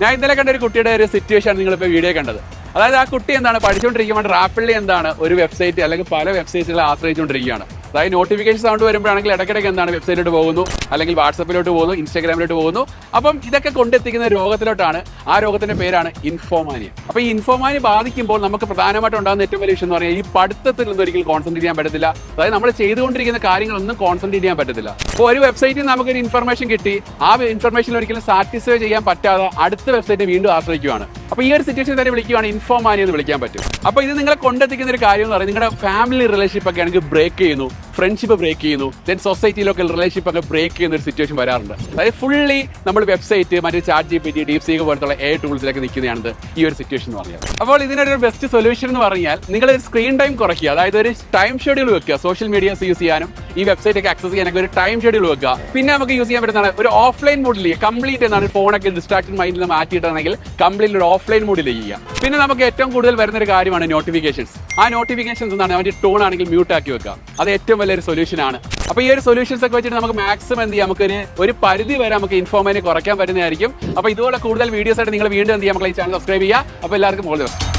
ഞാൻ ഇന്നലെ കണ്ട ഒരു കുട്ടിയുടെ ഒരു സിറ്റുവേഷൻ ആണ് നിങ്ങളിപ്പോൾ വീഡിയോ കണ്ടത്. അതായത് ആ കുട്ടി എന്താണ് പഠിച്ചുകൊണ്ടിരിക്കുമ്പോൾ റാപ്പിഡ്ലി എന്താണ് ഒരു വെബ്സൈറ്റ് അല്ലെങ്കിൽ പല വെബ്സൈറ്റുകളെ ആശ്രയിച്ചുകൊണ്ടിരിക്കുകയാണ്. അതായത് നോട്ടിഫിക്കേഷൻ സൗണ്ട് വരുമ്പോഴാണെങ്കിൽ ഇടയ്ക്കിടയ്ക്ക് എന്താണ് വെബ്സൈറ്റിലോട്ട് പോകുന്നു, അല്ലെങ്കിൽ വാട്സപ്പിലോട്ട് പോകുന്നു, ഇൻസ്റ്റാഗ്രാമിലോട്ട് പോകുന്നു. അപ്പം ഇതൊക്കെ കൊണ്ടെത്തിക്കുന്ന രോഗത്തിലോട്ടാണ്. ആ രോഗത്തിന്റെ പേരാണ് ഇൻഫോമാനിയ. അപ്പോൾ ഈ ഇൻഫോമാനിയ ബാധിക്കുമ്പോൾ നമുക്ക് പ്രധാനമായിട്ട് ഉണ്ടാകുന്ന ഏറ്റവും വലിയ വിഷയം എന്ന് പറഞ്ഞാൽ ഈ പഠിത്തത്തിൽ നിന്ന് ഒരിക്കലും കോൺസെൻട്രേറ്റ് ചെയ്യാൻ പറ്റത്തില്ല. അതായത് നമ്മൾ ചെയ്തുകൊണ്ടിരിക്കുന്ന കാര്യങ്ങളൊന്നും കോൺസെൻട്രേറ്റ് ചെയ്യാൻ പറ്റത്തില്ല. അപ്പോൾ ഒരു വെബ്സൈറ്റിൽ നമുക്കൊരു ഇൻഫർമേഷൻ കിട്ടി, ആ ഇൻഫർമേഷൻ ഒരിക്കലും സാറ്റിസ്ഫൈ ചെയ്യാൻ പറ്റാതെ അടുത്ത വെബ്സൈറ്റ് വീണ്ടും ആശ്രയിക്കുകയാണ്. അപ്പോൾ ഈ ഒരു സിറ്റുവേഷൻ തന്നെ വിളിക്കുകയാണ് ഇൻഫോമാനിയ എന്ന് വിളിക്കാൻ പറ്റും. അപ്പോൾ ഇത് നിങ്ങളെ കൊണ്ടെത്തിക്കുന്ന ഒരു കാര്യം എന്ന് പറയുന്നത് നിങ്ങളുടെ ഫാമിലി റിലേഷൻഷിപ്പ് ഒക്കെ ആണെങ്കിൽ ബ്രേക്ക് ചെയ്യുന്നു, ഫ്രണ്ട്ഷിപ്പ് ബ്രേക്ക് ചെയ്യുന്നു, ദെൻ സൊസൈറ്റിയിലൊക്കെ റിലേഷൻഷിപ്പ് ഒക്കെ ബ്രേക്ക് ചെയ്യുന്ന ഒരു സിറ്റുവേഷൻ വരാറുണ്ട്. അതായത് ഫുള്ളി നമ്മൾ വെബ്സൈറ്റ് മറ്റേ ChatGPT, DeepSeek പോലത്തുള്ള ടൂൾസിലൊക്കെ നിൽക്കുന്നതാണ് ഈ ഒരു സിറ്റുവേഷൻ എന്ന് പറഞ്ഞാൽ. അപ്പോൾ ഇതിനൊരു ബെസ്റ്റ് സൊല്യൂഷൻ എന്ന് പറഞ്ഞാൽ നിങ്ങൾ സ്ക്രീൻ ടൈം കുറയ്ക്കുക. അതായത് ഒരു ടൈം ഷെഡ്യൂൾ വെക്കുക. സോഷ്യൽ മീഡിയാസ് യൂസ് ചെയ്യാനും ഈ വെബ്സൈറ്റ് ഒക്കെ ആക്സസ് ചെയ്യാനൊക്കെ ഒരു ടൈം ഷെഡ്യൂൾ വെക്കുക. പിന്നെ നമുക്ക് യൂസ് ചെയ്യാൻ പറ്റുന്നതാണ് ഒരു ഓഫ്ലൈൻ മോഡിൽ കംപ്ലീറ്റ് എന്നാണ് ഫോണൊക്കെ ഡിസ്ട്രാക്റ്റഡ് മൈൻഡിൽ നിന്ന് മാറ്റിയിട്ടാണെങ്കിൽ കംപ്ലീറ്റ് ഒരു ഓഫ്ലൈൻ മോഡിൽ ചെയ്യുക. പിന്നെ നമുക്ക് ഏറ്റവും കൂടുതൽ വരുന്ന ഒരു കാര്യമാണ് നോട്ടിഫിക്കേഷൻസ്. ആ നോട്ടിഫിക്കേഷൻസ് എന്താണ് അവൻ്റെ ടോൺ ആണെങ്കിൽ മ്യൂട്ട് ആക്കി വെക്കുക. അത് ഏറ്റവും വലിയൊരു സൊല്യൂഷൻ ആണ്. അപ്പോൾ ഈ ഒരു സൊല്യൂഷൻസ് ഒക്കെ വെച്ചിട്ട് നമുക്ക് മാക്സിമം എന്ത് ചെയ്യാം, നമുക്ക് ഒരു പരിധി വരെ നമുക്ക് ഇൻഫോമാനിയ കുറയ്ക്കാൻ പറ്റുന്നതായിരിക്കും. അപ്പോൾ ഇതുപോലെ കൂടുതൽ വീഡിയോസ് ആയിട്ട് നിങ്ങൾ വീണ്ടും എന്ത് ചെയ്യാം, നമുക്ക് ഈ ചാനൽ സബ്സ്ക്രൈബ് ചെയ്യുക. അപ്പോൾ എല്ലാവർക്കും ഓൾ ദി ബെസ്റ്റ്.